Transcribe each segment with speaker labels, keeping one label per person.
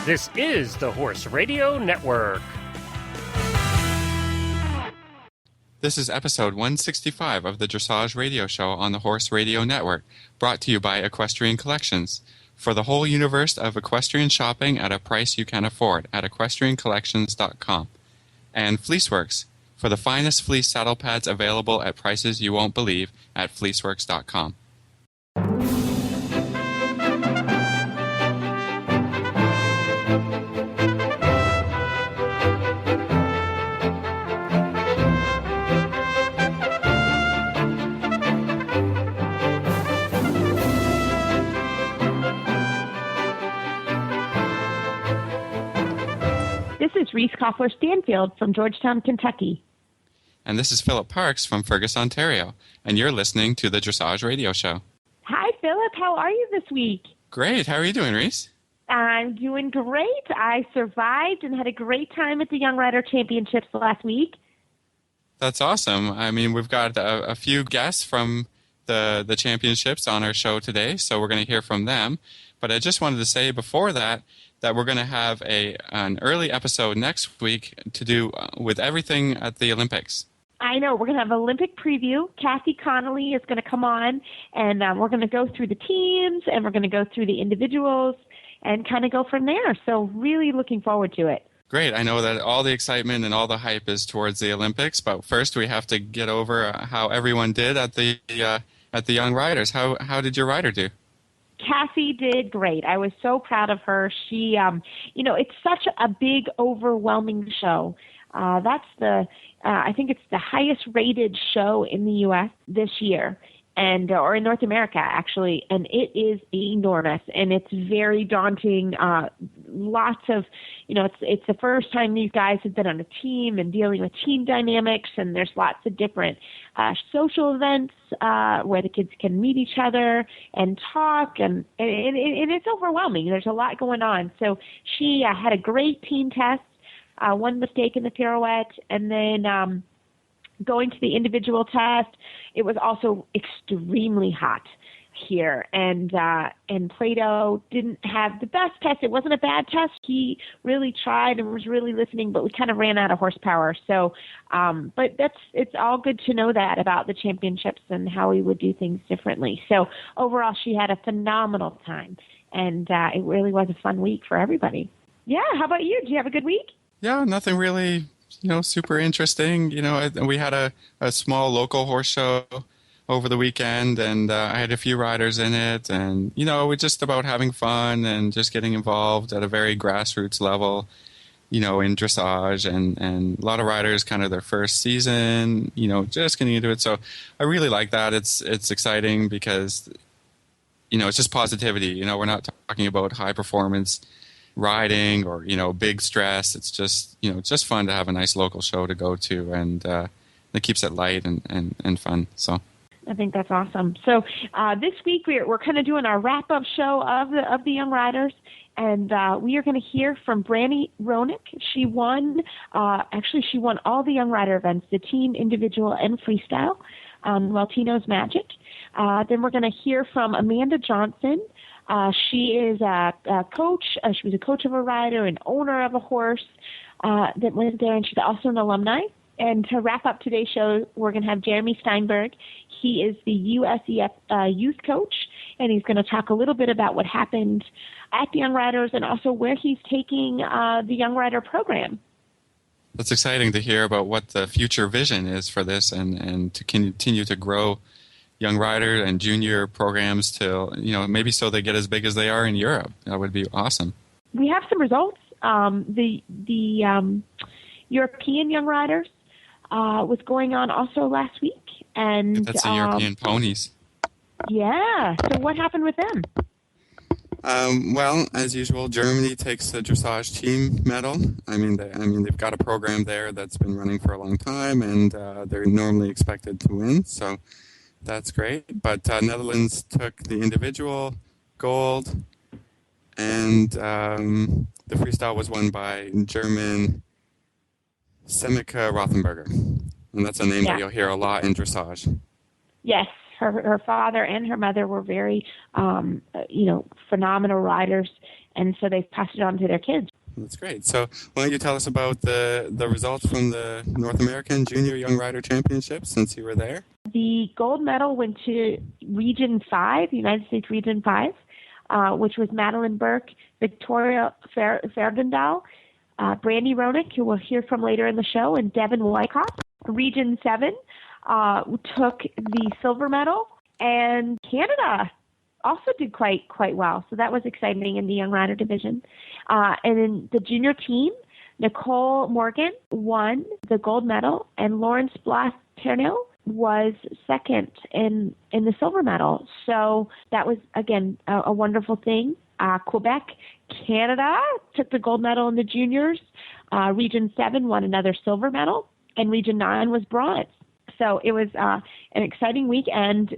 Speaker 1: This is the Horse Radio Network.
Speaker 2: This is episode 165 of the Dressage Radio Show on the Horse Radio Network, brought to you by Equestrian Collections. For the whole universe of equestrian shopping at a price you can afford at equestriancollections.com. And Fleeceworks, for the finest fleece saddle pads available at prices you won't believe at fleeceworks.com.
Speaker 3: This is Reese Koffler-Stanfield from Georgetown, Kentucky.
Speaker 2: And this is Philip Parks from Fergus, Ontario. And you're listening to the Dressage Radio Show.
Speaker 3: Hi, Philip. How are you this week?
Speaker 2: Great. How are you doing, Reese?
Speaker 3: I'm doing great. I survived and had a great time at the Young Rider Championships last week.
Speaker 2: That's awesome. I mean, we've got a few guests from the championships on our show today, so we're going to hear from them. But I just wanted to say before that we're going to have an early episode next week to do with everything at the Olympics.
Speaker 3: I know. We're going to have Olympic preview. Kathy Connolly is going to come on, and we're going to go through the teams, and we're going to go through the individuals, and kind of go from there. So really looking forward to it.
Speaker 2: Great. I know that all the excitement and all the hype is towards the Olympics, but first we have to get over how everyone did at the Young Riders. How did your rider do?
Speaker 3: Cassie did great. I was so proud of her. She, it's such a big, overwhelming show. I think it's the highest rated show in the U.S. this year, or in North America, actually, and it is enormous, and it's very daunting. Lots of, it's the first time these guys have been on a team and dealing with team dynamics, and there's lots of different social events where the kids can meet each other and talk, and it's overwhelming. There's a lot going on. So she had a great team test, one mistake in the pirouette, and then going to the individual test. It was also extremely hot here, and Plato didn't have the best test. It wasn't a bad test. He really tried and was really listening, but we kind of ran out of horsepower. So, but it's all good to know that about the championships and how we would do things differently. So overall, she had a phenomenal time, and it really was a fun week for everybody. Yeah, how about you? Did you have a good week?
Speaker 2: Yeah, nothing really, super interesting. We had a small local horse show over the weekend, and I had a few riders in it, and, we're just about having fun and just getting involved at a very grassroots level, in dressage, and a lot of riders kind of their first season, just getting into it. So I really like that. It's exciting because, it's just positivity. We're not talking about high performance riding or, big stress. It's just, just fun to have a nice local show to go to, and it keeps it light and fun. So
Speaker 3: I think that's awesome. So this week we're kind of doing our wrap-up show of the Young Riders, and we are going to hear from Brandy Ronick. She won all the Young Rider events, the team, individual, and freestyle on Weltino's Magic. Then we're going to hear from Amanda Johnson. She is a coach. She was a coach of a rider, an owner of a horse that lived there, and she's also an alumni. And to wrap up today's show, we're going to have Jeremy Steinberg. He is the USEF youth coach, and he's going to talk a little bit about what happened at the Young Riders and also where he's taking the Young Rider program.
Speaker 2: That's exciting to hear about what the future vision is for this, and to continue to grow young rider and junior programs till, maybe so they get as big as they are in Europe. That would be awesome.
Speaker 3: We have some results. The European Young Riders was going on also last week. And
Speaker 2: that's the European ponies.
Speaker 3: Yeah. So what happened with them?
Speaker 2: Well, as usual, Germany takes the dressage team medal. They've got a program there that's been running for a long time, and they're normally expected to win. So that's great. But Netherlands took the individual gold, and the freestyle was won by German Semika Rothenberger. And that's a name that you'll hear a lot in dressage.
Speaker 3: Yes. Her father and her mother were very, phenomenal riders, and so they've passed it on to their kids.
Speaker 2: That's great. So why don't you tell us about the results from the North American Junior Young Rider Championship since you were there?
Speaker 3: The gold medal went to Region 5, United States Region 5, which was Madeline Burke, Victoria Fairgendal, Brandy Ronick, who we'll hear from later in the show, and Devin Wyckoff. Region 7 took the silver medal, and Canada also did quite well. So that was exciting in the Young Rider division. And in the junior team, Nicole Morgan won the gold medal, and Lawrence Blas-Ternil was second in the silver medal. So that was, again, a wonderful thing. Quebec, Canada took the gold medal in the juniors. Region 7 won another silver medal, and Region 9 was bronze. So it was an exciting week, and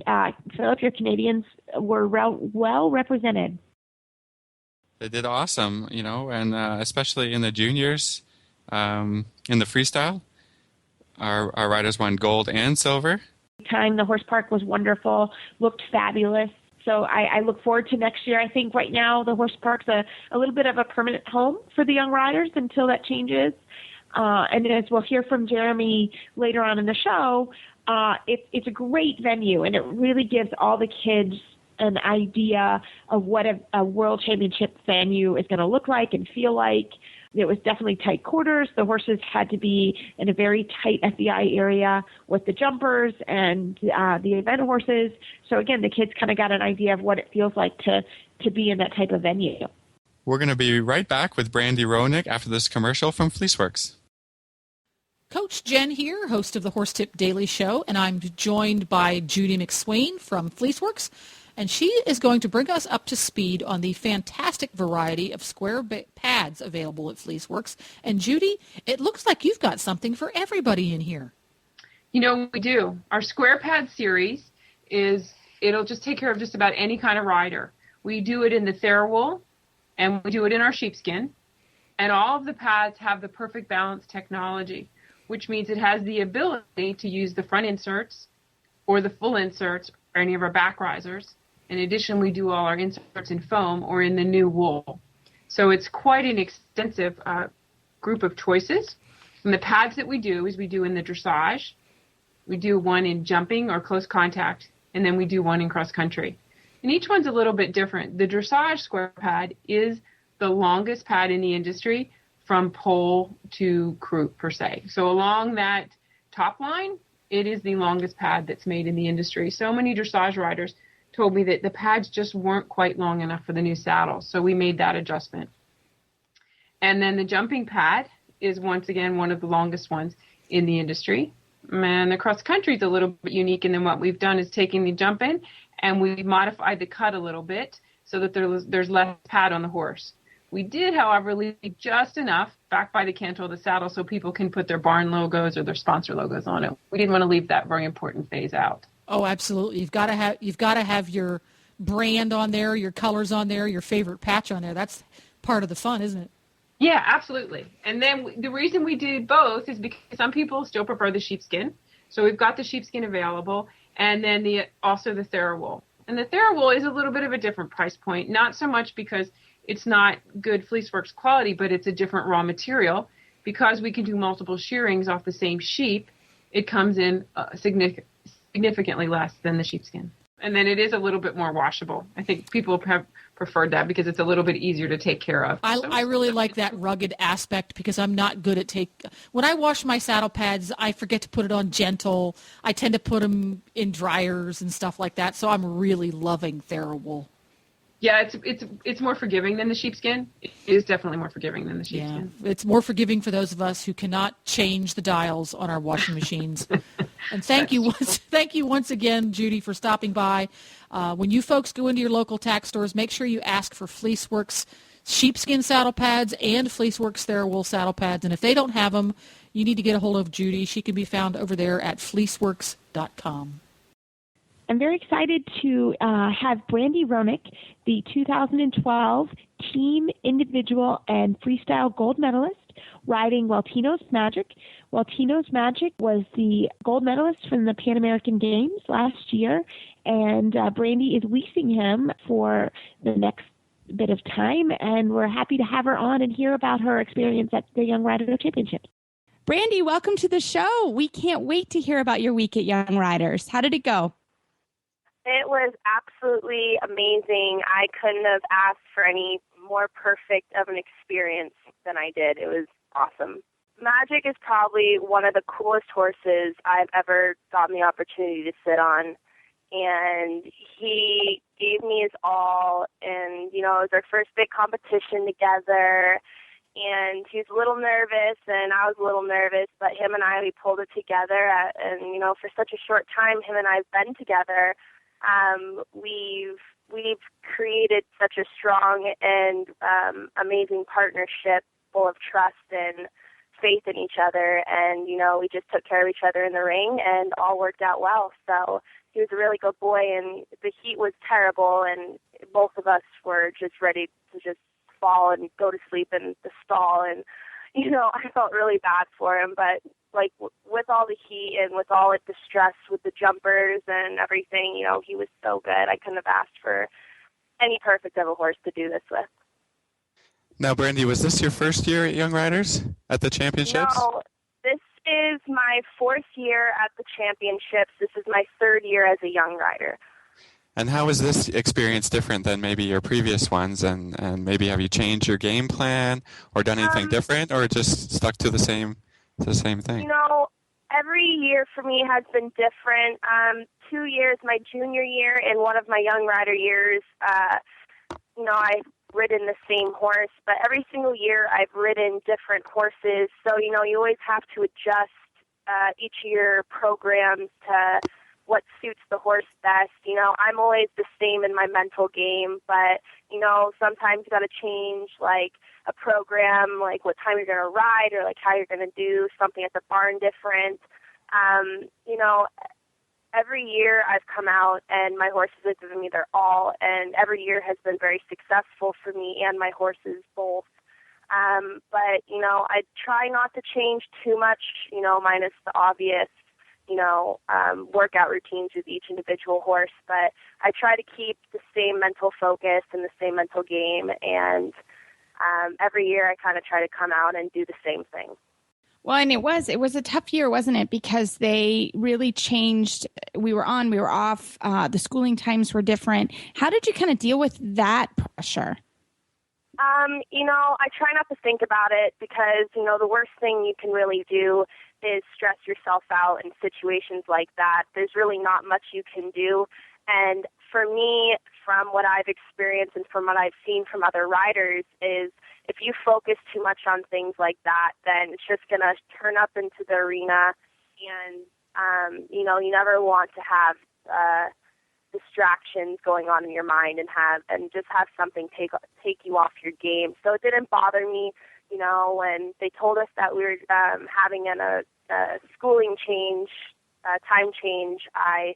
Speaker 3: Philip, your Canadians were well represented.
Speaker 2: They did awesome, and especially in the juniors, in the freestyle, our riders won gold and silver.
Speaker 3: Time the horse park was wonderful, looked fabulous. So I look forward to next year. I think right now the horse park's a little bit of a permanent home for the young riders until that changes. And as we'll hear from Jeremy later on in the show, it's a great venue, and it really gives all the kids an idea of what a world championship venue is going to look like and feel like. It was definitely tight quarters. The horses had to be in a very tight FEI area with the jumpers and the event horses. So again, the kids kind of got an idea of what it feels like to be in that type of venue.
Speaker 2: We're going to be right back with Brandy Ronick after this commercial from Fleeceworks.
Speaker 4: Coach Jen here, host of the Horse Tip Daily Show, and I'm joined by Judy McSwain from Fleeceworks, and she is going to bring us up to speed on the fantastic variety of square pads available at Fleeceworks. And Judy, it looks like you've got something for everybody in here.
Speaker 5: We do. Our square pad series it'll just take care of just about any kind of rider. We do it in the Therawool, and we do it in our sheepskin, and all of the pads have the perfect balance technology, which means it has the ability to use the front inserts or the full inserts or any of our back risers. In addition, we do all our inserts in foam or in the new wool. So it's quite an extensive group of choices. And the pads that we do is we do in the dressage, we do one in jumping or close contact, and then we do one in cross country. And each one's a little bit different. The dressage square pad is the longest pad in the industry from pole to croup per se. So along that top line, it is the longest pad that's made in the industry. So many dressage riders told me that the pads just weren't quite long enough for the new saddle. So we made that adjustment. And then the jumping pad is once again one of the longest ones in the industry. And the cross country is a little bit unique, and then what we've done is taken the jump in and we modified the cut a little bit so that there's less pad on the horse. We did, however, leave just enough back by the cantle of the saddle so people can put their barn logos or their sponsor logos on it. We didn't want to leave that very important phase out.
Speaker 4: Oh, absolutely. You've got to have your brand on there, your colors on there, your favorite patch on there. That's part of the fun, isn't it?
Speaker 5: Yeah, absolutely. And then the reason we did both is because some people still prefer the sheepskin. So we've got the sheepskin available, and then also the Therawool. And the Therawool is a little bit of a different price point, not so much because it's not good Fleeceworks quality, but it's a different raw material. Because we can do multiple shearings off the same sheep, it comes in significantly less than the sheepskin. And then it is a little bit more washable. I think people have preferred that because it's a little bit easier to take care of.
Speaker 4: I really like that rugged aspect because I'm not good at when I wash my saddle pads, I forget to put it on gentle. I tend to put them in dryers and stuff like that. So I'm really loving Therawool.
Speaker 5: Yeah, it's more forgiving than the sheepskin. It is definitely more forgiving than the sheepskin.
Speaker 4: Yeah, it's more forgiving for those of us who cannot change the dials on our washing machines. And thank you once again, Judy, for stopping by. When you folks go into your local tack stores, make sure you ask for Fleeceworks sheepskin saddle pads and Fleeceworks Therawool saddle pads. And if they don't have them, you need to get a hold of Judy. She can be found over there at fleeceworks.com.
Speaker 3: I'm very excited to have Brandy Ronick, the 2012 team, individual, and freestyle gold medalist, riding Waltino's Magic. Waltino's Magic was the gold medalist from the Pan American Games last year, and Brandy is leasing him for the next bit of time, and we're happy to have her on and hear about her experience at the Young Rider Championships.
Speaker 6: Brandy, welcome to the show. We can't wait to hear about your week at Young Riders. How did it go?
Speaker 7: It was absolutely amazing. I couldn't have asked for any more perfect of an experience than I did. It was awesome. Magic is probably one of the coolest horses I've ever gotten the opportunity to sit on. And he gave me his all. And, it was our first big competition together. And he was a little nervous, and I was a little nervous, but him and I, we pulled it together. And, for such a short time, him and I have been together. We've created such a strong and amazing partnership full of trust and faith in each other. And, we just took care of each other in the ring, and all worked out well. So he was a really good boy, and the heat was terrible, and both of us were just ready to just fall and go to sleep in the stall. And, I felt really bad for him, but with all the heat and with all the stress with the jumpers and everything, he was so good. I couldn't have asked for any perfect of a horse to do this with.
Speaker 2: Now, Brandy, was this your first year at Young Riders at the championships?
Speaker 7: No, this is my fourth year at the championships. This is my third year as a young rider.
Speaker 2: And how is this experience different than maybe your previous ones? And maybe have you changed your game plan or done anything different, or just stuck to the same thing?
Speaker 7: Every year for me has been different. 2 years, my junior year and one of my young rider years, I've ridden the same horse, but every single year I've ridden different horses. So, you always have to adjust each year programs to what suits the horse best. I'm always the same in my mental game, but, sometimes you got to change, a program, what time you're going to ride, or, how you're going to do something at the barn different. Every year I've come out, and my horses have given me their all, and every year has been very successful for me and my horses both. But, I try not to change too much, minus the obvious, workout routines with each individual horse, but I try to keep the same mental focus and the same mental game, and every year I kind of try to come out and do the same thing.
Speaker 6: Well, and it was a tough year, wasn't it? Because they really changed. We were on, we were off. The schooling times were different. How did you kind of deal with that pressure?
Speaker 7: I try not to think about it, because, the worst thing you can really do is stress yourself out in situations like that. There's really not much you can do. And for me, from what I've experienced and from what I've seen from other riders, is if you focus too much on things like that, then it's just going to turn up into the arena. And, you never want to have distractions going on in your mind and just have something take you off your game. So it didn't bother me, when they told us that we were having a schooling change, time change. I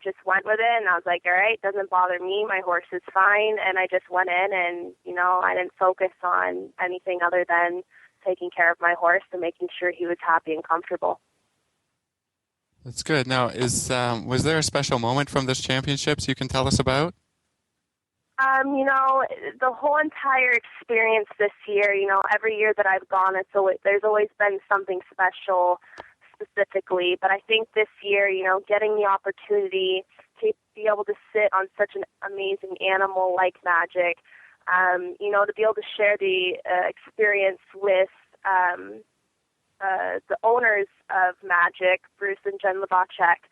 Speaker 7: just went with it, and I was like, all right, doesn't bother me. My horse is fine. And I just went in, and, I didn't focus on anything other than taking care of my horse and making sure he was happy and comfortable.
Speaker 2: That's good. Now, was there a special moment from this championships you can tell us about?
Speaker 7: The whole entire experience this year, every year that I've gone, there's always been something special specifically. But I think this year, getting the opportunity to be able to sit on such an amazing animal like Magic, to be able to share the experience with the owners of Magic, Bruce and Jen Lebacek,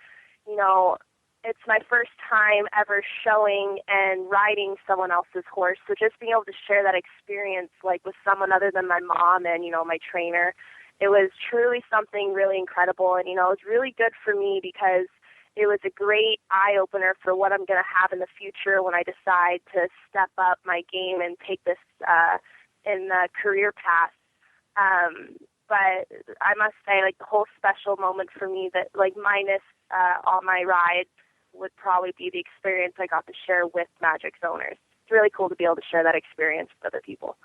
Speaker 7: it's my first time ever showing and riding someone else's horse. So just being able to share that experience, with someone other than my mom and, my trainer, it was truly something really incredible. And, it was really good for me, because it was a great eye-opener for what I'm going to have in the future when I decide to step up my game and take this in the career path. But I must say, the whole special moment for me that, minus all my rides, would probably be the experience I got to share with Magic's owners. It's really cool to be able to share that experience with other people.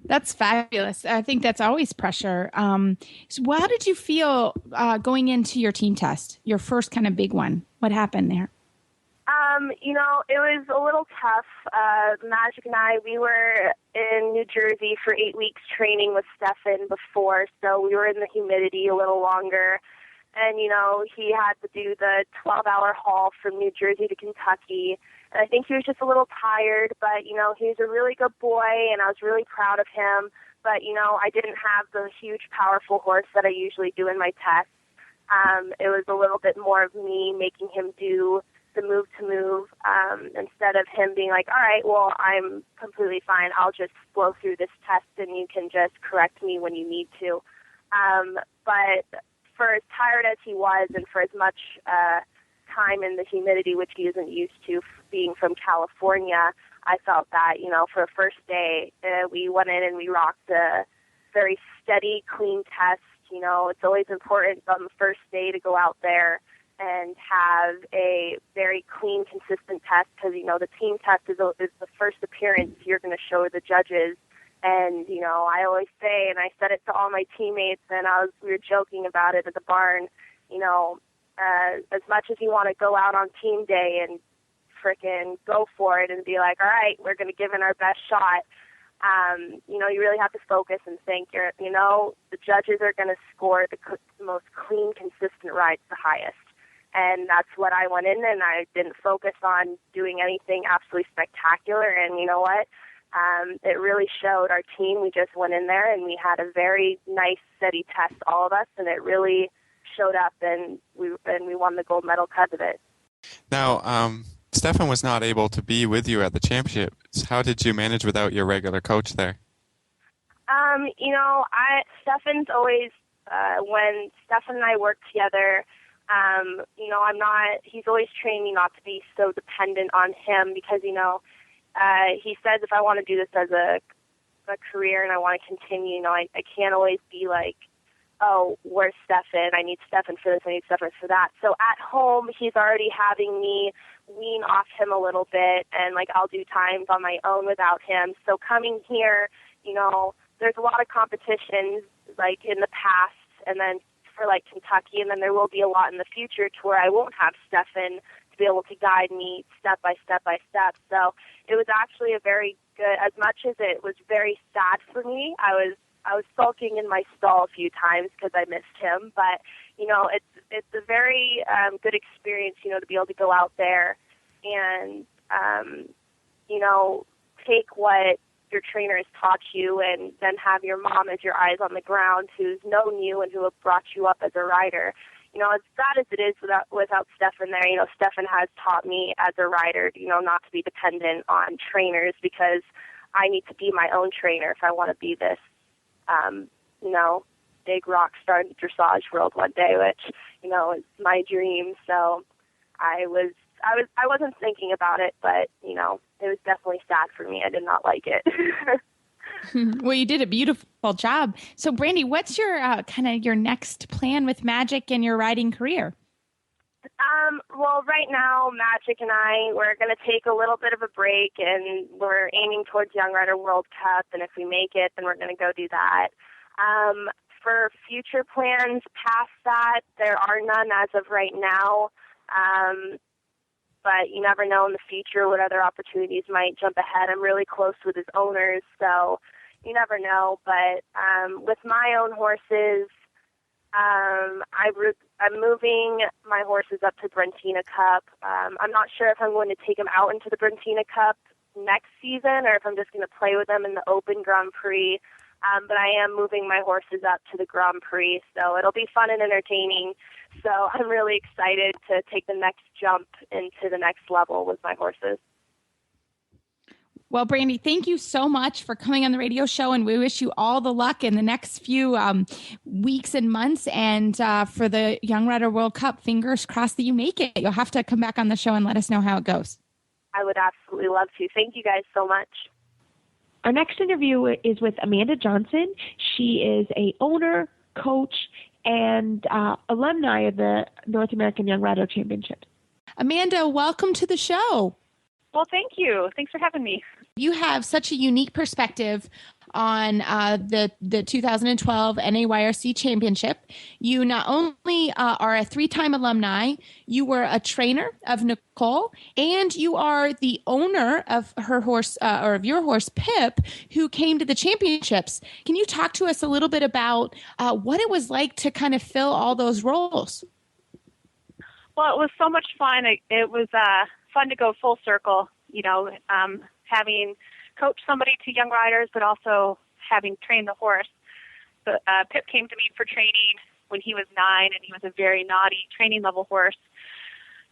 Speaker 6: That's fabulous. I think that's always pressure. So how did you feel going into your team test, your first kind of big one? What happened there?
Speaker 7: It was a little tough. Magic and I, we were in New Jersey for 8 weeks training with Stefan before, so we were in the humidity a little longer. And, he had to do the 12-hour haul from New Jersey to Kentucky. And I think he was just a little tired, but, he was a really good boy, and I was really proud of him. But, I didn't have the huge, powerful horse that I usually do in my tests. It was a little bit more of me making him do the move to move instead of him being like, all right, well, I'm completely fine. I'll just blow through this test and you can just correct me when you need to. But for as tired as he was and for as much time in the humidity, which he isn't used to being from California, I felt that, for a first day, we went in and we rocked a very steady, clean test. It's always important on the first day to go out there and have a very clean, consistent test because, the team test is the first appearance you're going to show the judges. And, I always say, and I said it to all my teammates, and we were joking about it at the barn, as much as you want to go out on team day and frickin' go for it and be like, all right, we're going to give it our best shot, you really have to focus and think, the judges are going to score the most clean, consistent rides the highest. And that's what I went in, and I didn't focus on doing anything absolutely spectacular. And you know what? It really showed our team. We just went in there, and we had a very nice, steady test, all of us, and it really showed up, and we won the gold medal because of it.
Speaker 2: Now, Stefan was not able to be with you at the championships. How did you manage without your regular coach there? Stefan's always, when Stefan and I work together, he's always trained me not to be so dependent on him because, he says if I want to do this as a career and I want to continue, I can't always be like, oh, where's Stefan? I need Stefan for this, I need Stefan for that. So at home, he's already having me wean off him a little bit, and, I'll do times on my own without him. So coming here, there's a lot of competitions, in the past, and then for, Kentucky, and then there will be a lot in the future to where I won't have Stefan to be able to guide me step by step by step. So it was actually a very good, as much as it was very sad for me, I was sulking in my stall a few times because I missed him, but it's a very good experience, to be able to go out there and take what your trainer has taught you and then have your mom as your eyes on the ground who's known you and who have brought you up as a rider. As sad as it is without Stefan there, Stefan has taught me as a rider, not to be dependent on trainers because I need to be my own trainer if I want to be this big rock star in the dressage world one day, which, is my dream. So I wasn't thinking about it, but, it was definitely sad for me. I did not like it.
Speaker 6: Well, you did a beautiful job. So Brandy, what's your your next plan with Magic and your riding career?
Speaker 7: Well, right now, Magic and we're going to take a little bit of a break, and we're aiming towards Young Rider World Cup, and if we make it, then we're going to go do that. For future plans past that, there are none as of right now, but you never know in the future what other opportunities might jump ahead. I'm really close with his owners, so you never know, but with my own horses, I'm moving my horses up to Brentina Cup. I'm not sure if I'm going to take them out into the Brentina Cup next season or if I'm just going to play with them in the Open Grand Prix. But I am moving my horses up to the Grand Prix, so it'll be fun and entertaining. So I'm really excited to take the next jump into the next level with my horses.
Speaker 6: Well, Brandy, thank you so much for coming on the radio show, and we wish you all the luck in the next few weeks and months. And for the Young Rider World Cup, fingers crossed that you make it. You'll have to come back on the show and let us know how it goes.
Speaker 7: I would absolutely love to. Thank you guys so much.
Speaker 3: Our next interview is with Amanda Johnson. She is a owner, coach, and alumni of the North American Young Rider Championship.
Speaker 6: Amanda, welcome to the show.
Speaker 8: Well, thank you. Thanks for having me.
Speaker 6: You have such a unique perspective on the 2012 NAYRC Championship. You not only are a 3-time alumni, you were a trainer of Nicole, and you are the owner of her horse, or of your horse, Pip, who came to the championships. Can you talk to us a little bit about what it was like to kind of fill all those roles?
Speaker 7: Well, it was so much fun. It was fun to go full circle, having coached somebody to young riders, but also having trained the horse. But, Pip came to me for training when he was 9, and he was a very naughty training level horse.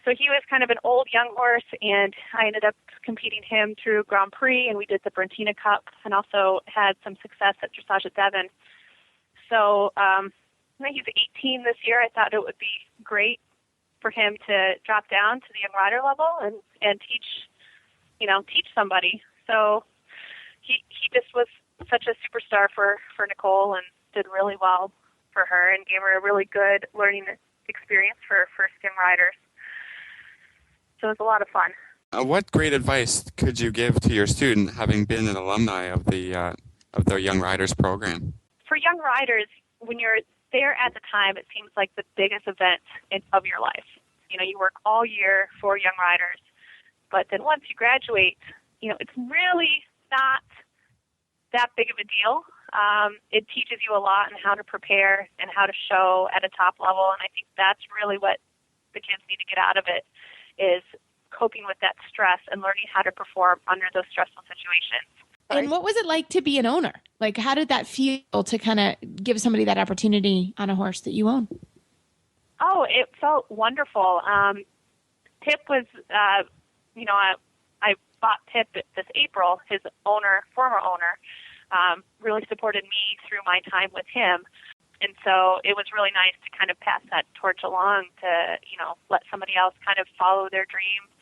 Speaker 7: So he was kind of an old young horse, and I ended up competing him through Grand Prix, and we did the Brentina Cup, and also had some success at Dressage at Devon. So when he's 18 this year, I thought it would be great for him to drop down to the young rider level and teach somebody. So he just was such a superstar for Nicole, and did really well for her and gave her a really good learning experience for first young riders. So it was a lot of fun.
Speaker 2: What great advice could you give to your student, having been an alumni of the Young Riders program?
Speaker 7: For young riders, when you're there at the time, it seems like the biggest event of your life. You work all year for young riders, but then once you graduate, it's really not that big of a deal. It teaches you a lot on how to prepare and how to show at a top level, and I think that's really what the kids need to get out of it, is coping with that stress and learning how to perform under those stressful situations.
Speaker 6: And what was it like to be an owner? Like, how did that feel to kind of give somebody that opportunity on a horse that you own?
Speaker 7: Oh, it felt wonderful. Pip was, I bought Pip this April. His former owner, really supported me through my time with him. And so it was really nice to kind of pass that torch along to, let somebody else kind of follow their dreams,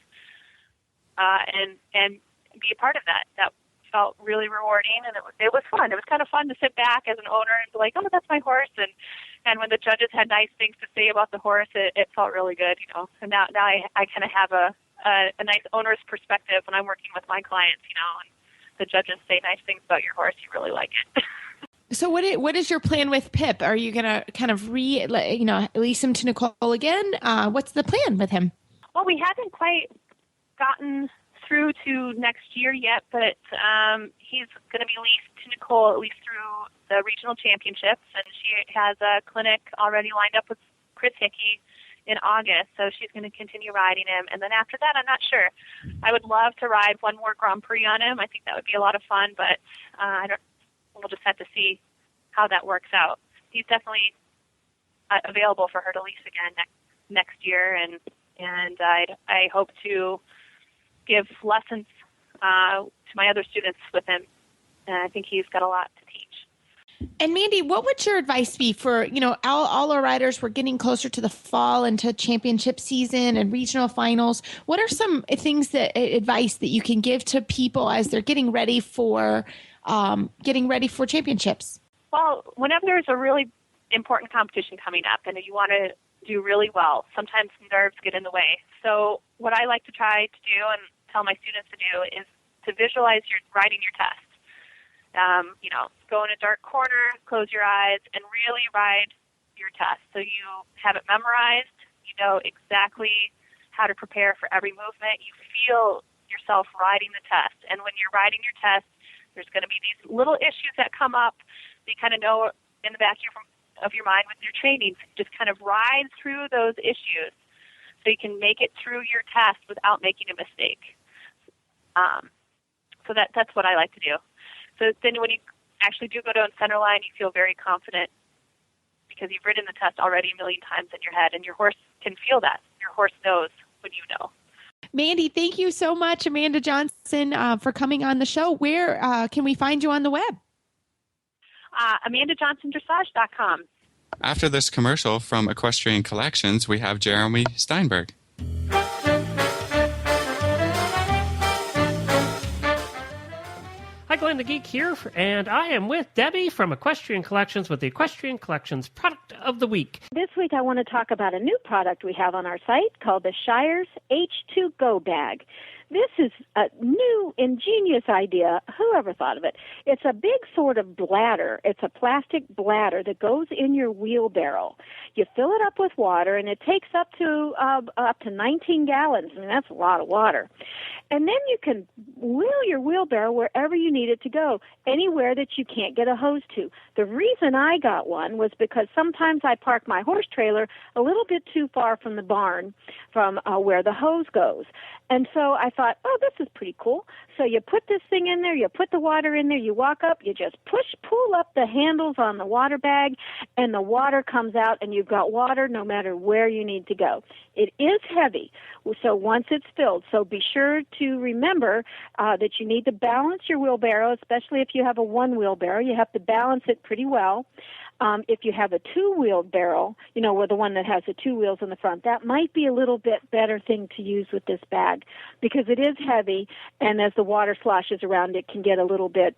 Speaker 7: and be a part of that. That felt really rewarding, and it was fun. It was kind of fun to sit back as an owner and be like, oh, that's my horse. And when the judges had nice things to say about the horse, it felt really good, And now I kind of have a nice owner's perspective when I'm working with my clients, and the judges say nice things about your horse, you really like it.
Speaker 6: So what is your plan with Pip? Are you going to kind of release him to Nicole again? What's the plan with him?
Speaker 7: Well, we haven't quite gotten through to next year yet, but he's going to be leased to Nicole at least through the regional championships, and she has a clinic already lined up with Chris Hickey in August, so she's going to continue riding him. And then after that, I'm not sure. I would love to ride one more Grand Prix on him. I think that would be a lot of fun, but we'll just have to see how that works out. He's definitely available for her to lease again next year, and I hope to give lessons to my other students with him. And I think he's got a lot to teach.
Speaker 6: And Mandy, what would your advice be for, all our riders? We're getting closer to the fall and to championship season and regional finals. What are some advice that you can give to people as they're getting ready for championships?
Speaker 7: Well, whenever there's a really important competition coming up and you want to do really well, sometimes nerves get in the way. So what I like to try to do and tell my students to do is to visualize riding your test. Go in a dark corner, close your eyes, and really ride your test. So you have it memorized. You know exactly how to prepare for every movement. You feel yourself riding the test. And when you're riding your test, there's going to be these little issues that come up that you kind of know in the back of your mind with your training. Just kind of ride through those issues so you can make it through your test without making a mistake. So that's what I like to do. So then when you actually do go down center line, you feel very confident because you've ridden the test already a million times in your head, and your horse can feel that. Your horse knows when you know.
Speaker 6: Mandy, thank you so much, Amanda Johnson, for coming on the show. Where can we find you on the web?
Speaker 7: AmandaJohnsonDressage.com.
Speaker 2: After this commercial from Equestrian Collections, we have Jeremy Steinberg.
Speaker 1: Hi, Glenn the Geek here, and I am with Debbie from Equestrian Collections with the Equestrian Collections Product of the Week.
Speaker 8: This week I want to talk about a new product we have on our site called the Shire's H2 Go Bag. this is a new, ingenious idea. Whoever thought of it? It's a big sort of bladder. It's a plastic bladder that goes in your wheelbarrow. You fill it up with water, and it takes up to 19 gallons. I mean, that's a lot of water. And then you can wheel your wheelbarrow wherever you need it to go, anywhere that you can't get a hose to. The reason I got one was because sometimes I park my horse trailer a little bit too far from the barn, from where the hose goes. And so I thought, oh, this is pretty cool. So you put this thing in there, you put the water in there, you walk up, you just pull up the handles on the water bag, and the water comes out, and you've got water no matter where you need to go. It is heavy, so once it's filled, so be sure to remember that you need to balance your wheelbarrow, especially if you have a one-wheel barrow. You have to balance it pretty well. If you have a two-wheeled barrel, where the one that has the two wheels in the front, that might be a little bit better thing to use with this bag because it is heavy, and as the water sloshes around, it can get a little bit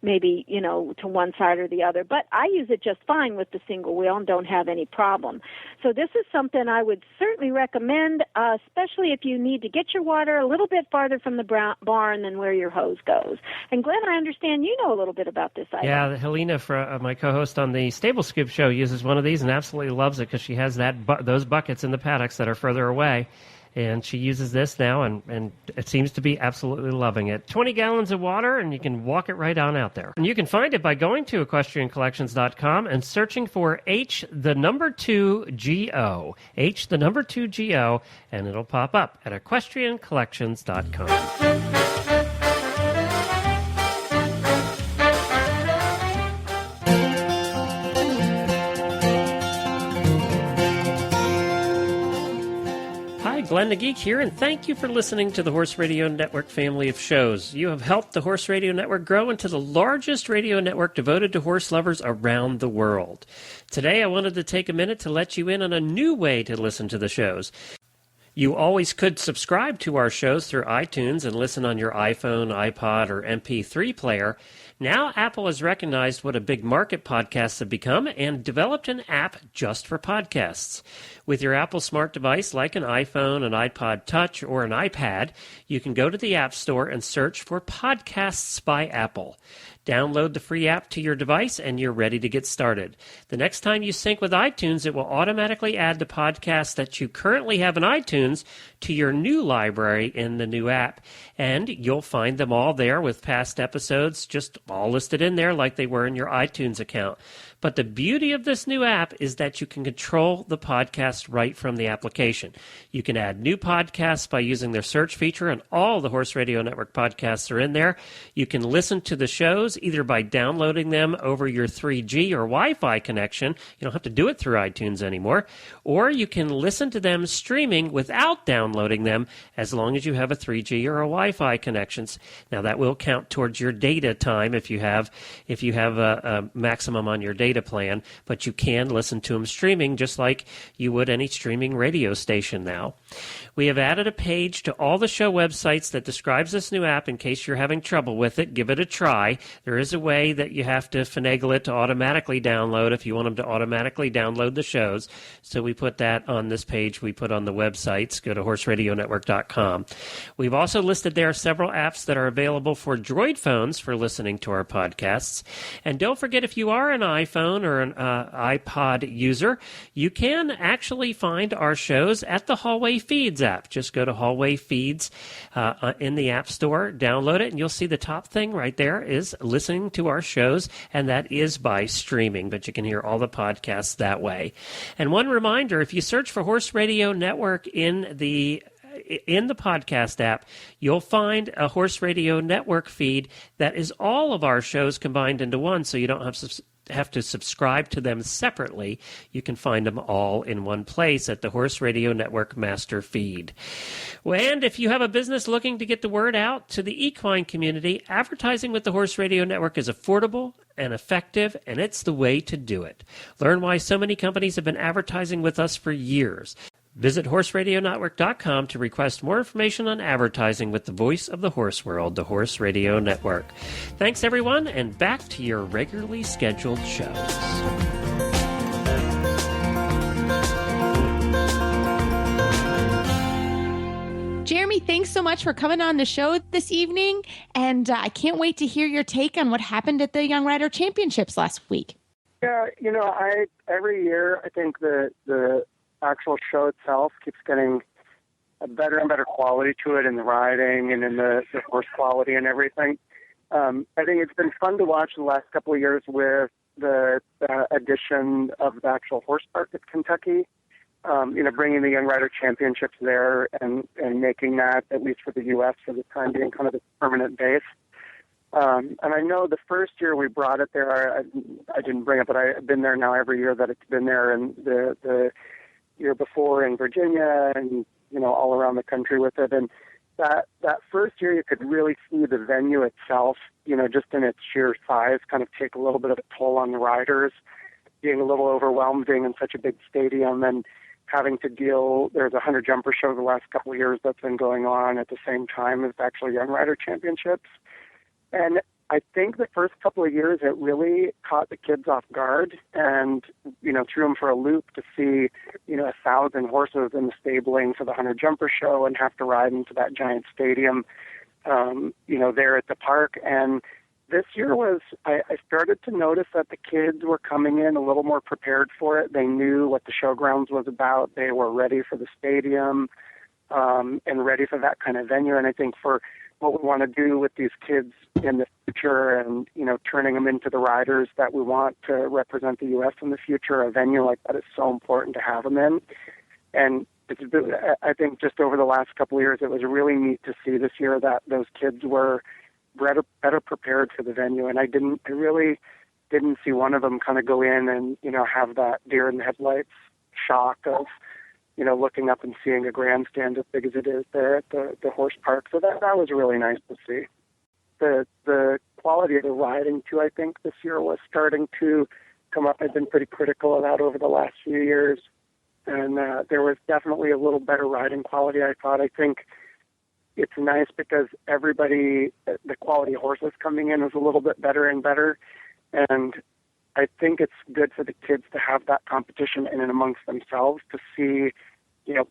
Speaker 8: maybe, to one side or the other. But I use it just fine with the single wheel and don't have any problem. So this is something I would certainly recommend, especially if you need to get your water a little bit farther from the barn than where your hose goes. And Glenn, I understand you know a little bit about this item.
Speaker 1: Yeah, Helena, my co-host on the Stable Scoop show, uses one of these and absolutely loves it because she has those buckets in the paddocks that are further away. And she uses this now, and it seems to be absolutely loving it. 20 gallons of water, and you can walk it right on out there. And you can find it by going to equestriancollections.com and searching for H2GO. H2GO, and it'll pop up at equestriancollections.com. Glenn the Geek here, and thank you for listening to the Horse Radio Network family of shows. You have helped the Horse Radio Network grow into the largest radio network devoted to horse lovers around the world. Today, I wanted to take a minute to let you in on a new way to listen to the shows. You always could subscribe to our shows through iTunes and listen on your iPhone, iPod, or MP3 player. Now Apple has recognized what a big market podcasts have become and developed an app just for podcasts. With your Apple smart device like an iPhone, an iPod Touch, or an iPad, you can go to the App Store and search for Podcasts by Apple. Download the free app to your device and you're ready to get started. The next time you sync with iTunes, it will automatically add the podcasts that you currently have in iTunes to your new library in the new app. And you'll find them all there with past episodes just all listed in there like they were in your iTunes account. But the beauty of this new app is that you can control the podcast right from the application. You can add new podcasts by using their search feature, and all the Horse Radio Network podcasts are in there. You can listen to the shows either by downloading them over your 3G or Wi-Fi connection. You don't have to do it through iTunes anymore. Or you can listen to them streaming without downloading them as long as you have a 3G or a Wi-Fi connection. Now, that will count towards your data time if you have a maximum on your data plan, but you can listen to them streaming just like you would any streaming radio station now. We have added a page to all the show websites that describes this new app in case you're having trouble with it. Give it a try. There is a way that you have to finagle it to automatically download if you want them to automatically download the shows. So we put that on this page we put on the websites. Go to horseradionetwork.com. We've also listed there several apps that are available for Droid phones for listening to our podcasts. And don't forget, if you are an iPhone or an iPod user, you can actually find our shows at the Hallway Feeds app. Just go to Hallway Feeds in the App Store, download it, and you'll see the top thing right there is listening to our shows, and that is by streaming, but you can hear all the podcasts that way. And one reminder, if you search for Horse Radio Network in the podcast app, you'll find a Horse Radio Network feed that is all of our shows combined into one, so you don't have to subscribe to them separately. You can find them all in one place at the Horse Radio Network master feed. And if you have a business looking to get the word out to the equine community, advertising with the Horse Radio Network is affordable and effective, and it's the way to do it. Learn why so many companies have been advertising with us for years. Visit horseradionetwork.com to request more information on advertising with the voice of the horse world, the Horse Radio Network. Thanks, everyone, and back to your regularly scheduled shows.
Speaker 6: Jeremy, thanks so much for coming on the show this evening. And I can't wait to hear your take on what happened at the Young Rider Championships last week.
Speaker 9: Yeah, every year I think the actual show itself keeps getting a better and better quality to it in the riding and in the horse quality and everything. I think it's been fun to watch the last couple of years with the addition of the actual horse park at Kentucky. Bringing the Young Rider Championships there and making that, at least for the U.S. for the time being, kind of a permanent base. And I know the first year we brought it there, I didn't bring it, but I've been there now every year that it's been there, and the year before in Virginia and, all around the country with it. And that first year you could really see the venue itself, just in its sheer size, kind of take a little bit of a toll on the riders, being a little overwhelmed being in such a big stadium and having to deal, there's a 100 jumper show the last couple of years that's been going on at the same time as the actual Young Rider Championships. And I think the first couple of years it really caught the kids off guard and, threw them for a loop to see, 1,000 horses in the stabling for the 100 jumper show and have to ride into that giant stadium, there at the park. And this year I started to notice that the kids were coming in a little more prepared for it. They knew what the showgrounds was about. They were ready for the stadium and ready for that kind of venue. And I think for what we want to do with these kids in the future and, turning them into the riders that we want to represent the U.S. in the future, a venue like that is so important to have them in. And I think just over the last couple of years, it was really neat to see this year that those kids were better prepared for the venue. And I really didn't see one of them kind of go in and, have that deer in the headlights shock of, looking up and seeing a grandstand as big as it is there at the horse park. So that was really nice to see. The quality of the riding, too, I think this year was starting to come up. I've been pretty critical of that over the last few years. And there was definitely a little better riding quality, I thought. I think it's nice because the quality of horses coming in is a little bit better and better. And I think it's good for the kids to have that competition in and amongst themselves to see,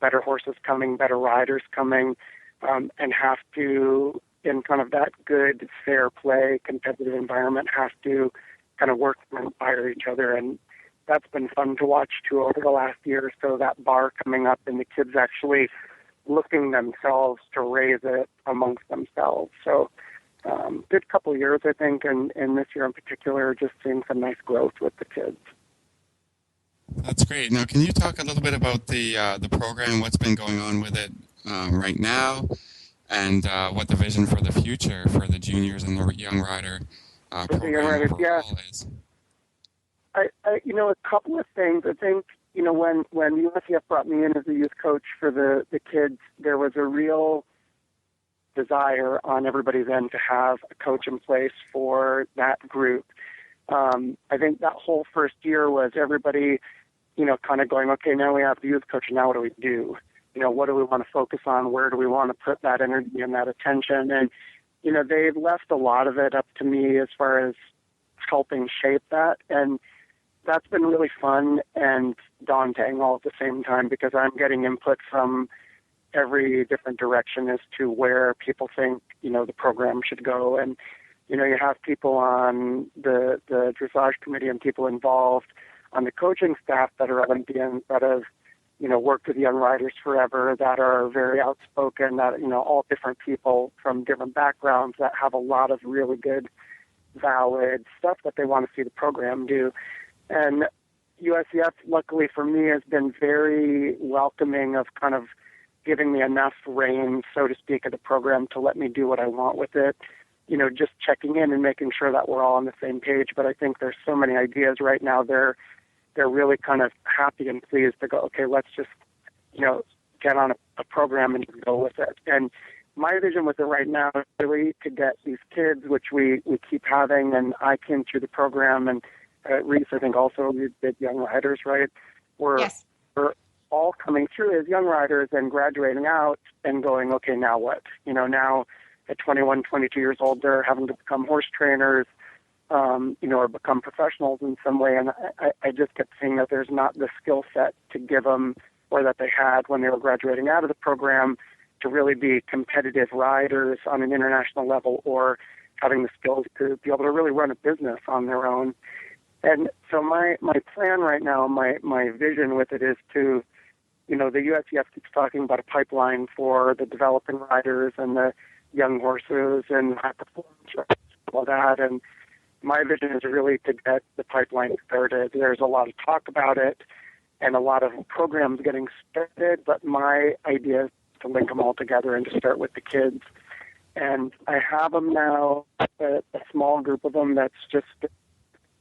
Speaker 9: better horses coming, better riders coming, and have to, in kind of that good, fair play, competitive environment, have to kind of work and inspire each other. And that's been fun to watch, too, over the last year or so, that bar coming up and the kids actually looking themselves to raise it amongst themselves. So good couple of years, I think, and this year in particular, just seeing some nice growth with the kids.
Speaker 2: That's great. Now, can you talk a little bit about the program, what's been going on with it right now, and what the vision for the future for the juniors and the Young Rider program overall is?
Speaker 9: A couple of things. I think, when USCF brought me in as a youth coach for the kids, there was a real desire on everybody's end to have a coach in place for that group. I think that whole first year was everybody, kind of going, okay, now we have the youth coach, now what do we do? What do we want to focus on? Where do we want to put that energy and that attention? And, they left a lot of it up to me as far as helping shape that. And that's been really fun and daunting all at the same time because I'm getting input from every different direction as to where people think, the program should go. And, you have people on the dressage committee and people involved on the coaching staff that are Olympians that have, worked with young riders forever, that are very outspoken, that, all different people from different backgrounds that have a lot of really good, valid stuff that they want to see the program do. And USCF, luckily for me, has been very welcoming of kind of giving me enough reign, so to speak, of the program to let me do what I want with it. Just checking in and making sure that we're all on the same page. But I think there's so many ideas right now. They're really kind of happy and pleased to go, okay, let's just, get on a program and just go with it. And my vision with it right now is really to get these kids, which we keep having, and I came through the program, and Reese, I think also we did Young Riders, right? We're all coming through as young riders and graduating out and going, okay, now what? Now at 21, 22 years old, they're having to become horse trainers, or become professionals in some way. And I just kept seeing that there's not the skill set to give them or that they had when they were graduating out of the program to really be competitive riders on an international level or having the skills to be able to really run a business on their own. And so my plan right now, my vision with it is to, the USEF keeps talking about a pipeline for the developing riders and the young horses and high performance riders, all that. And my vision is really to get the pipeline started. There's a lot of talk about it and a lot of programs getting started, but my idea is to link them all together and to start with the kids. And I have them now, a small group of them that's just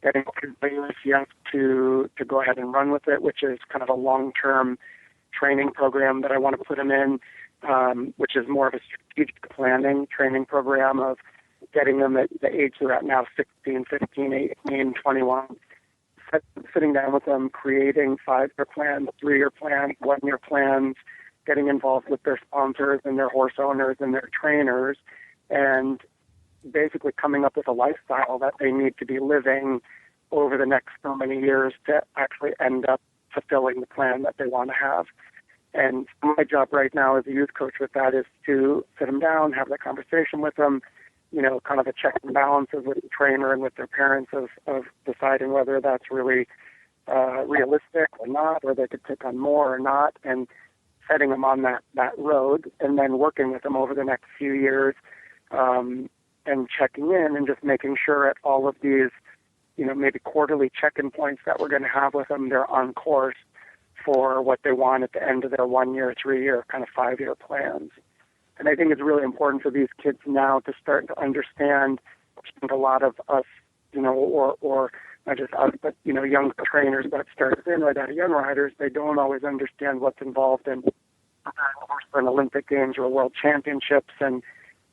Speaker 9: getting by USEF to go ahead and run with it, which is kind of a long-term training program that I want to put them in, which is more of a strategic planning training program of getting them at the age they're at now, 16, 15, 18, 21, sitting down with them, creating 5-year plans, 3-year plans, 1-year plans, getting involved with their sponsors and their horse owners and their trainers, and basically coming up with a lifestyle that they need to be living over the next so many years to actually end up fulfilling the plan that they want to have. And my job right now as a youth coach with that is to sit them down, have that conversation with them, kind of a check and balances with the trainer and with their parents of deciding whether that's really realistic or not, or they could take on more or not, and setting them on that road, and then working with them over the next few years and checking in and just making sure at all of these, maybe quarterly check-in points that we're going to have with them, they're on course for what they want at the end of their 1-year, 3-year, kind of 5-year plans. And I think it's really important for these kids now to start to understand. I think a lot of us, or not just us, but, young trainers that start in right out of young riders, they don't always understand what's involved in an Olympic Games or World Championships, and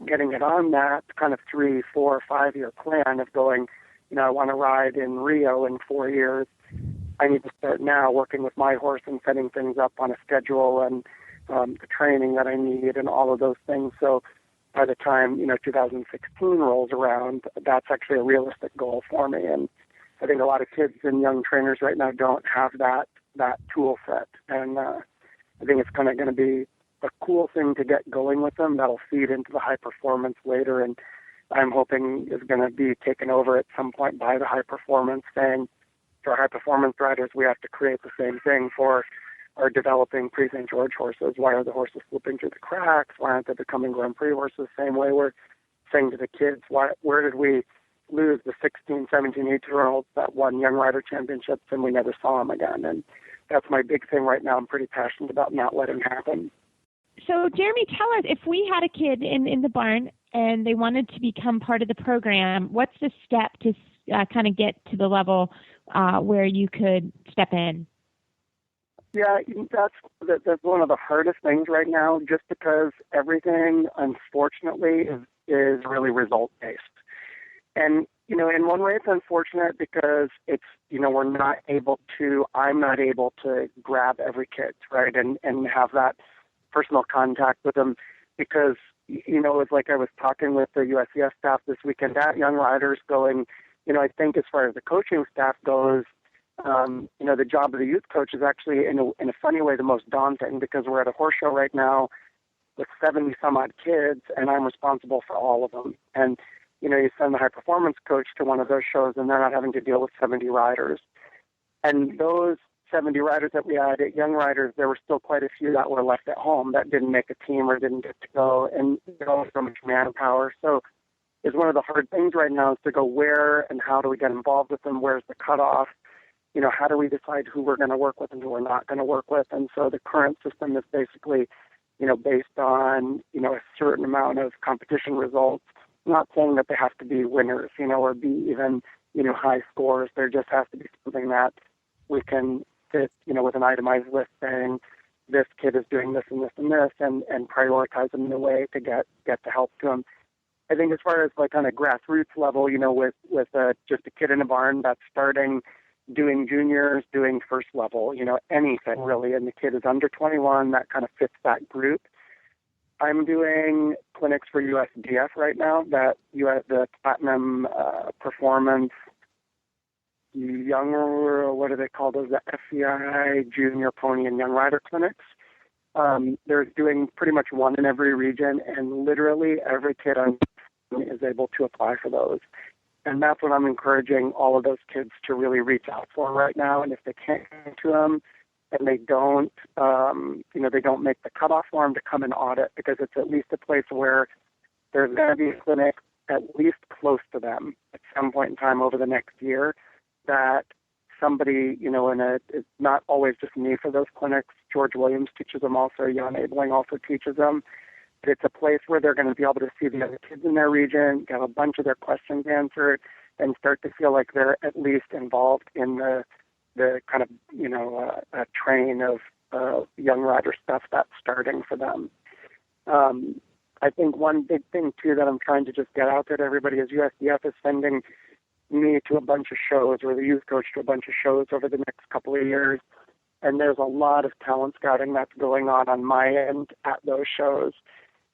Speaker 9: getting it on that kind of 3, 4, 5-year plan of going, I want to ride in Rio in 4 years. I need to start now working with my horse and setting things up on a schedule and the training that I need and all of those things. So by the time, 2016 rolls around, that's actually a realistic goal for me. And I think a lot of kids and young trainers right now don't have that tool set. And I think it's kind of going to be a cool thing to get going with them that'll feed into the high performance later. And I'm hoping is going to be taken over at some point by the high performance, saying for our high performance riders, we have to create the same thing for our developing pre-St. George horses. Why are the horses slipping through the cracks? Why aren't they becoming Grand Prix horses? Same way we're saying to the kids, where did we lose the 16, 17, 18-year-olds that won Young Rider Championships and we never saw them again? And that's my big thing right now. I'm pretty passionate about not letting happen.
Speaker 3: So, Jeremy, tell us, if we had a kid in the barn and they wanted to become part of the program, what's the step to kind of get to the level where you could step in?
Speaker 9: Yeah, that's one of the hardest things right now, just because everything, unfortunately, is really result-based. And, in one way it's unfortunate because it's, I'm not able to grab every kid, right, and have that personal contact with them because, it's like I was talking with the USEF staff this weekend at Young Riders going, I think as far as the coaching staff goes, the job of the youth coach is actually, in a funny way, the most daunting because we're at a horse show right now with 70 some odd kids, and I'm responsible for all of them. And, you send the high performance coach to one of those shows, and they're not having to deal with 70 riders. And those 70 riders that we had at Young Riders, there were still quite a few that were left at home that didn't make a team or didn't get to go, and so much manpower. So it's one of the hard things right now is to go where and how do we get involved with them? Where's the cutoff? How do we decide who we're going to work with and who we're not going to work with? And so the current system is basically, based on, a certain amount of competition results. Not saying that they have to be winners, or be even, high scores. There just has to be something that we can sit, with an itemized list saying this kid is doing this and this and this, and prioritize them in a way to get the help to them. I think as far as like on a grassroots level, with just a kid in a barn that's starting, doing juniors, doing first level, anything really, and the kid is under 21, that kind of fits that group. I'm doing clinics for USDF right now, the Platinum Performance Younger, what do they call those, the FEI Junior Pony and Young Rider Clinics. They're doing pretty much one in every region, and literally every kid on is able to apply for those. And that's what I'm encouraging all of those kids to really reach out for right now. And if they can't get to them, and they don't, they don't make the cutoff form, to come and audit, because it's at least a place where there's going to be a clinic at least close to them at some point in time over the next year, that somebody, it's not always just me for those clinics. George Williams teaches them also. Jan Abling also teaches them. But it's a place where they're going to be able to see the other kids in their region, get a bunch of their questions answered, and start to feel like they're at least involved in the kind of, a train of young rider stuff that's starting for them. I think one big thing, too, that I'm trying to just get out there to everybody is USDF is sending me to a bunch of shows, or the youth coach to a bunch of shows over the next couple of years. And there's a lot of talent scouting that's going on my end at those shows.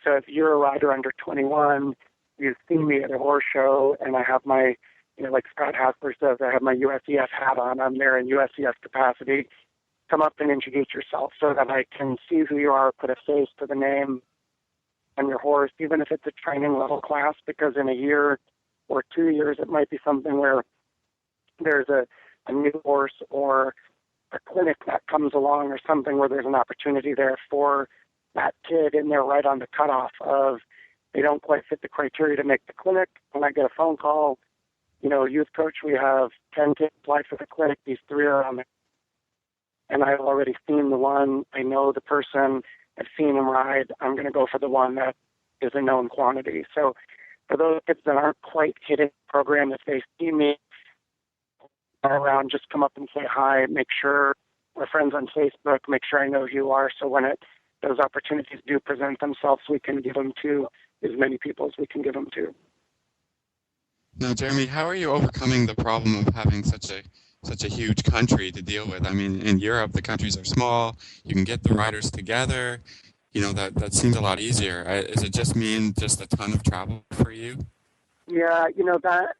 Speaker 9: So if you're a rider under 21, you've seen me at a horse show, and I have my, like Scott Hasler says, I have my USDF hat on. I'm there in USDF capacity. Come up and introduce yourself so that I can see who you are, put a face to the name on your horse, even if it's a training level class, because in a year or 2 years, it might be something where there's a new horse or a clinic that comes along, or something where there's an opportunity there for that kid, and they're right on the cutoff of they don't quite fit the criteria to make the clinic. When I get a phone call, youth coach, we have 10 kids applied for the clinic. These 3 are on the, and I've already seen the one. I know the person. I've seen him ride. I'm going to go for the one that is a known quantity. So for those kids that aren't quite hitting the program, if they see me around, just come up and say hi. Make sure we're friends on Facebook. Make sure I know who you are. So when those opportunities do present themselves, we can give them to as many people as we can give them to.
Speaker 2: Now, Jeremy, how are you overcoming the problem of having such a huge country to deal with? I mean, in Europe, the countries are small. You can get the riders together. That seems a lot easier. Does it just mean just a ton of travel for you?
Speaker 9: Yeah,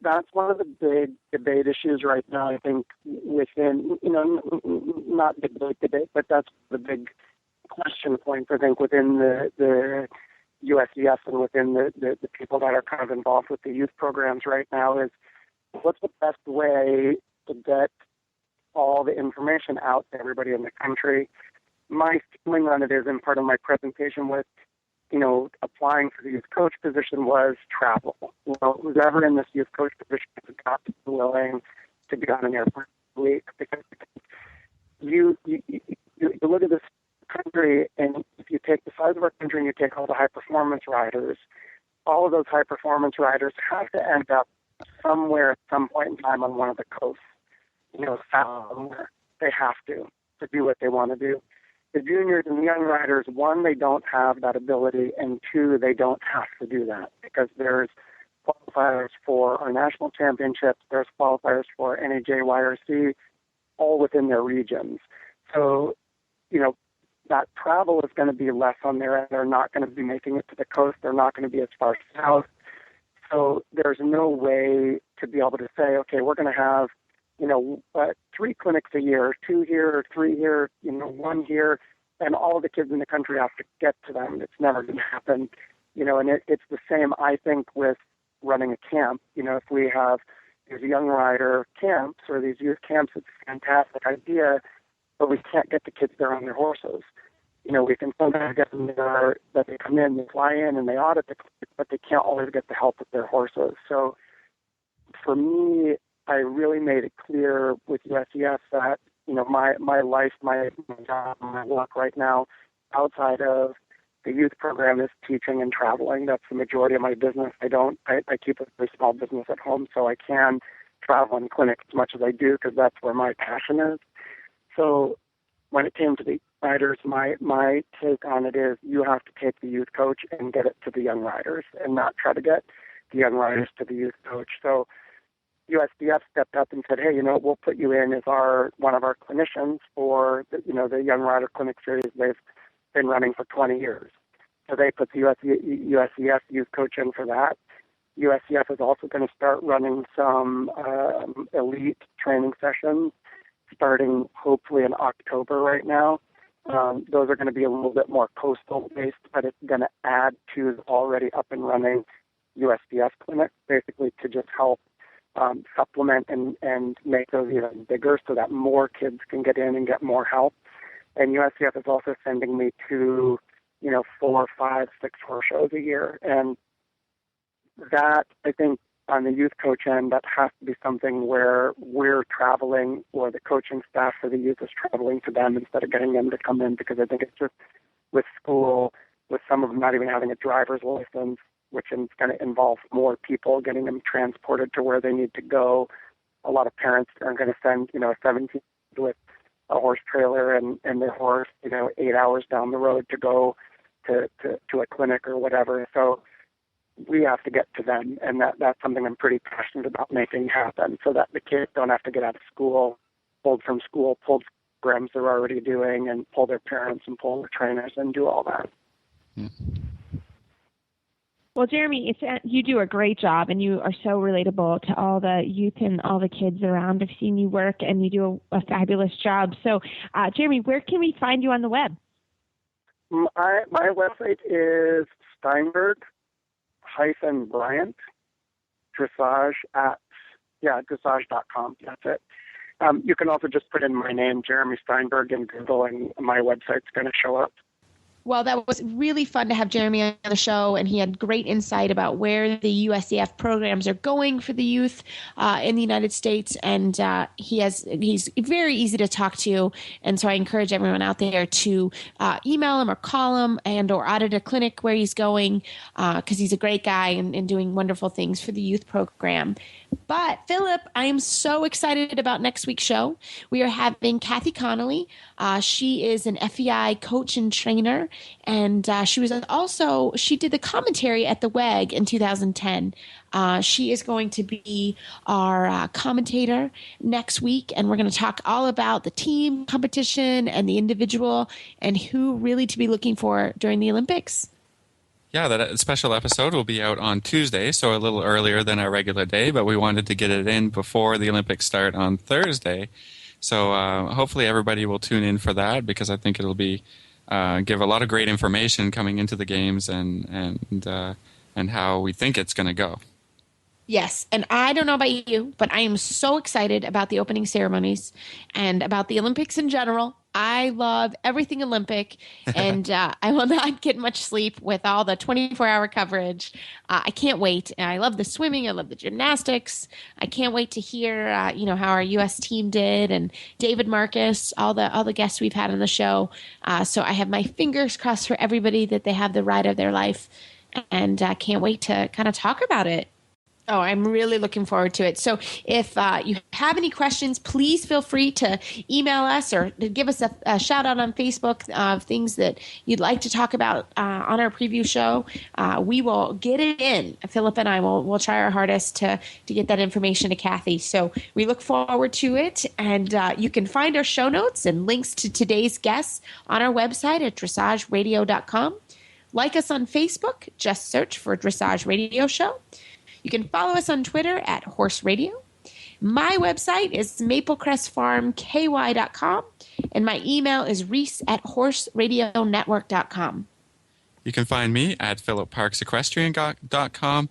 Speaker 9: that's one of the big debate issues right now, I think, within, not debate, but that's the big question point, I think, within the USDF and within the people that are kind of involved with the youth programs right now, is what's the best way to get all the information out to everybody in the country. My feeling on it is, and part of my presentation was, applying for the youth coach position was travel. Who's ever in this youth coach position has got to be willing to be on an airplane a week, because you look at this country, and if you take the size of our country and you take all the high performance riders, all of those high performance riders have to end up somewhere at some point in time on one of the coasts, somewhere. They have to do what they want to do. The juniors and the young riders, one, they don't have that ability, and two, they don't have to do that, because there's qualifiers for our national championships, there's qualifiers for NAJYRC, all within their regions. So, that travel is going to be less on their end. They're not going to be making it to the coast. They're not going to be as far south. So there's no way to be able to say, okay, we're going to have, 3 clinics a year, 2 here, 3 here, 1 here, and all of the kids in the country have to get to them. It's never going to happen. And it's the same, I think, with running a camp. If we have these young rider camps or these youth camps, it's a fantastic idea, but we can't get the kids there on their horses. We can sometimes get them there, that they come in, they fly in, and they audit the clinic, but they can't always get the help with their horses. So for me, I really made it clear with USDF that, my life, my job, my work right now outside of the youth program is teaching and traveling. That's the majority of my business. I keep a very small business at home, so I can travel in clinic as much as I do, because that's where my passion is. So when it came to the riders, my take on it is you have to take the youth coach and get it to the young riders, and not try to get the young riders to the youth coach. So USDF stepped up and said, hey, we'll put you in as one of our clinicians for the Young Rider Clinic series they've been running for 20 years. So they put the USDF youth coach in for that. USDF is also going to start running some elite training sessions starting hopefully in October right now. Those are going to be a little bit more coastal based, but it's going to add to the already up and running USDF clinic, basically to just help supplement and make those even bigger so that more kids can get in and get more help. And USDF is also sending me to, 4, 5, 6 horse shows a year. And that, I think, on the youth coach end, that has to be something where we're traveling, or the coaching staff for the youth is traveling to them instead of getting them to come in, because I think it's just with school, with some of them not even having a driver's license, which is going to involve more people getting them transported to where they need to go. A lot of parents are going to send, a 17 with a horse trailer and their horse, 8 hours down the road to go to a clinic or whatever. So we have to get to them, and that's something I'm pretty passionate about making happen, so that the kids don't have to get out of school, pulled from school, pulled programs they're already doing, and pull their parents and pull their trainers and do all that.
Speaker 2: Yeah.
Speaker 3: Well, Jeremy, you do a great job, and you are so relatable to all the youth and all the kids around. I've seen you work, and you do a fabulous job. So, Jeremy, where can we find you on the web?
Speaker 9: My website is Steinberg-Bryant Dressage dressage.com. That's it. You can also just put in my name, Jeremy Steinberg, in Google, and my website's going to show up.
Speaker 6: Well, that was really fun to have Jeremy on the show, and he had great insight about where the USDF programs are going for the youth in the United States, and he's very easy to talk to, and so I encourage everyone out there to email him or call him or out at a clinic where he's going, because he's a great guy and doing wonderful things for the youth program. But, Philip, I am so excited about next week's show. We are having Kathy Connolly. She is an FEI coach and trainer, and she did the commentary at the WEG in 2010. She is going to be our commentator next week, and we're going to talk all about the team competition and the individual and who really to be looking for during the Olympics.
Speaker 2: Yeah, that special episode will be out on Tuesday, so a little earlier than our regular day, but we wanted to get it in before the Olympics start on Thursday. So hopefully everybody will tune in for that, because I think it'll be give a lot of great information coming into the games and how we think it's going to go.
Speaker 6: Yes, and I don't know about you, but I am so excited about the opening ceremonies and about the Olympics in general. I love everything Olympic, and I will not get much sleep with all the 24-hour coverage. I can't wait. I love the swimming. I love the gymnastics. I can't wait to hear, how our U.S. team did, and David Marcus, all the guests we've had on the show. So I have my fingers crossed for everybody that they have the ride of their life, and I can't wait to kind of talk about it. Oh, I'm really looking forward to it. So if you have any questions, please feel free to email us or to give us a shout out on Facebook of things that you'd like to talk about on our preview show. We will get it in. Philip and I will try our hardest to get that information to Kathy. So we look forward to it. And you can find our show notes and links to today's guests on our website at dressageradio.com. Like us on Facebook. Just search for Dressage Radio Show. You can follow us on Twitter at Horse Radio. My website is maplecrestfarmky.com, and my email is reese@horseradionetwork.com.
Speaker 2: You can find me at philipparksequestrian.com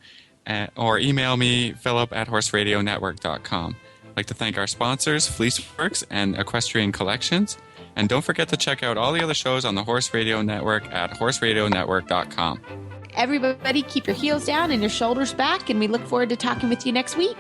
Speaker 2: or email me philip@horseradionetwork.com. I'd like to thank our sponsors, Fleeceworks and Equestrian Collections. And don't forget to check out all the other shows on the Horse Radio Network at horseradionetwork.com.
Speaker 6: Everybody, keep your heels down and your shoulders back, and we look forward to talking with you next week.